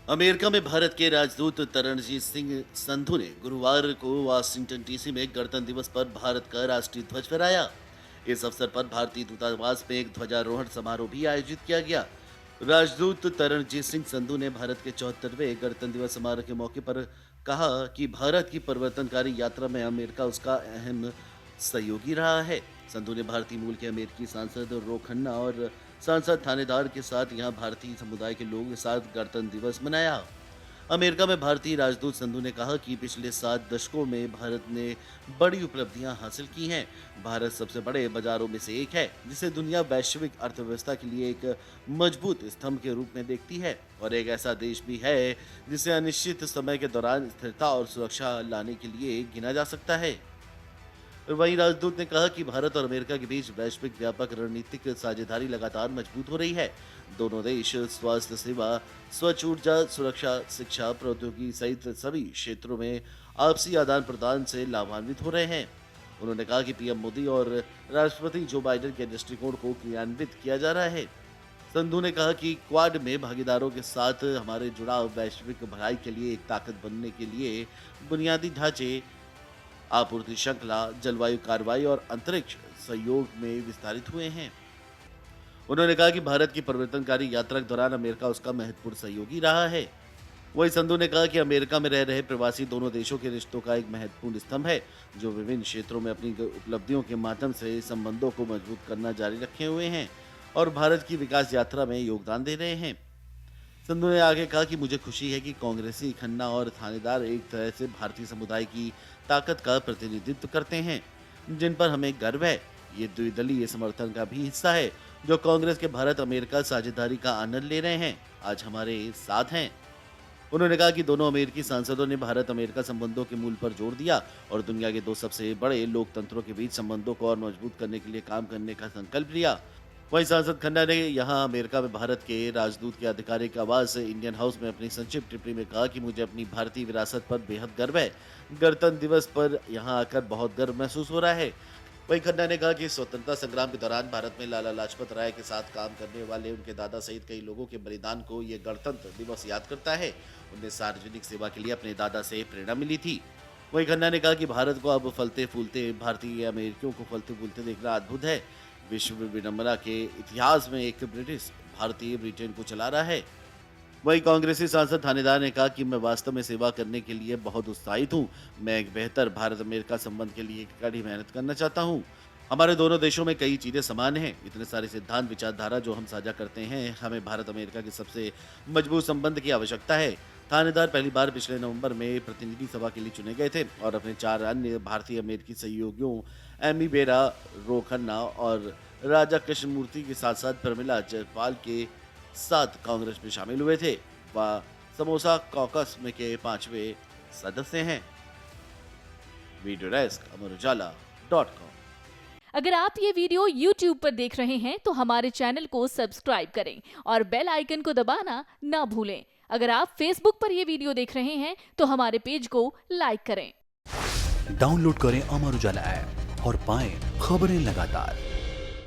America में भारत के राजदूत तरणजीत सिंह संधू ने गुरुवार को वाशिंगटन डीसी में गणतंत्र दिवस पर भारत का राष्ट्रीय ध्वज फहराया। इस अवसर पर भारतीय दूतावास में एक ध्वजारोहण समारोह भी आयोजित किया गया। राजदूत तरणजीत सिंह संधू ने भारत के 74वें गणतंत्र दिवस समारोह के मौके पर कहा कि भारत की परिवर्तनकारी यात्रा में अमेरिका उसका अहम सहयोगी रहा है। संधू ने भारतीय मूल के अमेरिकी सांसद रो खन्ना और सांसद थानेदार के साथ यहां भारतीय समुदाय के लोगों के साथ गणतंत्र दिवस मनाया। अमेरिका में भारतीय राजदूत संधू ने कहा कि पिछले 7 दशकों में भारत ने बड़ी उपलब्धियां हासिल की हैं। भारत सबसे बड़े बाजारों में से एक है, जिसे दुनिया वैश्विक अर्थव्यवस्था के लिए एक मजबूत स्तंभ के रूप में देखती है, और एक ऐसा देश भी है जिसे अनिश्चित समय के दौरान स्थिरता और सुरक्षा लाने के लिए गिना जा सकता है। वहीं राजदूत ने कहा कि भारत और अमेरिका के बीच वैश्विक व्यापक रणनीतिक साझेदारी लगातार मजबूत हो रही है। दोनों देश स्वास्थ्य सेवा, स्वच्छ ऊर्जा, सुरक्षा, शिक्षा, प्रौद्योगिकी सहित सभी क्षेत्रों में आपसी आदान प्रदान से लाभान्वित हो रहे हैं। उन्होंने कहा कि पीएम मोदी और राष्ट्रपति जो बाइडेन के दृष्टिकोण को क्रियान्वित किया जा रहा है। संधू ने कहा कि क्वाड में भागीदारों के साथ हमारे जुड़ाव वैश्विक भलाई के लिए एक ताकत बनने के लिए बुनियादी ढांचे, आपूर्ति श्रृंखला, जलवायु कार्रवाई और अंतरिक्ष सहयोग में विस्तारित हुए हैं। उन्होंने कहा कि भारत की परिवर्तनकारी यात्रा के दौरान अमेरिका उसका महत्वपूर्ण सहयोगी रहा है। वहीं संधू ने कहा कि अमेरिका में रह रहे प्रवासी दोनों देशों के रिश्तों का एक महत्वपूर्ण स्तंभ है, जो विभिन्न क्षेत्रों में अपनी उपलब्धियों के माध्यम से संबंधों को मजबूत करना जारी रखे हुए हैं और भारत की विकास यात्रा में योगदान दे रहे हैं। संधू ने आगे कहा कि मुझे खुशी है कि कांग्रेसी खन्ना और थानेदार एक तरह से भारतीय समुदाय की ताकत का प्रतिनिधित्व करते हैं, जिन पर हमें गर्व है। ये द्विदलीय समर्थन का भी हिस्सा है, जो कांग्रेस के भारत अमेरिका साझेदारी का आनंद ले रहे हैं, आज हमारे साथ हैं। उन्होंने कहा कि दोनों अमेरिकी सांसदों ने भारत अमेरिका संबंधों के मूल पर जोर दिया और दुनिया के 2 सबसे बड़े लोकतंत्रों के बीच संबंधों को और मजबूत करने के लिए काम करने का संकल्प लिया। वहीं सांसद खन्ना ने यहां अमेरिका में भारत के राजदूत के आधिकारिक आवास इंडियन हाउस में अपनी संक्षिप्त टिप्पणी में कहा कि मुझे अपनी भारतीय विरासत पर बेहद गर्व है। गणतंत्र दिवस पर यहां आकर बहुत गर्व महसूस हो रहा है। वहीं खन्ना ने कहा कि स्वतंत्रता संग्राम के दौरान भारत में लाला लाजपत राय के साथ काम करने वाले उनके दादा सहित कई लोगों के बलिदान को ये गणतंत्र दिवस याद करता है। उन्हें सार्वजनिक सेवा के लिए अपने दादा से प्रेरणा मिली थी। वहीं खन्ना ने कहा कि भारत को अब फलते फूलते भारतीय अमेरिकियों को फलते फूलते देखना अद्भुत है। विश्व विडंबना के इतिहास में एक ब्रिटिश भारतीय ब्रिटेन को चला रहा है। वहीं कांग्रेसी सांसद थानेदार ने कहा कि मैं वास्तव में सेवा करने के लिए बहुत उत्साहित हूं। मैं एक बेहतर भारत अमेरिका संबंध के लिए कड़ी मेहनत करना चाहता हूं। हमारे दोनों देशों में कई चीजें समान हैं, इतने सारे सिद्धांत विचारधारा जो हम साझा करते हैं। हमें भारत अमेरिका के सबसे मजबूत संबंध की आवश्यकता है। थानेदार पहली बार पिछले नवंबर में प्रतिनिधि सभा के लिए चुने गए थे और अपने 4 अन्य भारतीय अमेरिकी सहयोगियों एमी बेरा, रो खन्ना और राजा कृष्णमूर्ति के साथ साथ प्रमिला जयपाल के साथ कांग्रेस में शामिल हुए थे। वह समोसा कॉकस में के 5वें सदस्य हैं। Video desk amarujala.com। अगर आप ये वीडियो YouTube पर देख रहे हैं तो हमारे चैनल को सब्सक्राइब करें और बेल आइकन को दबाना ना भूलें। अगर आप Facebook पर ये वीडियो देख रहे हैं तो हमारे पेज को लाइक करें। डाउनलोड करें अमर उजाला ऐप और पाएं खबरें लगातार।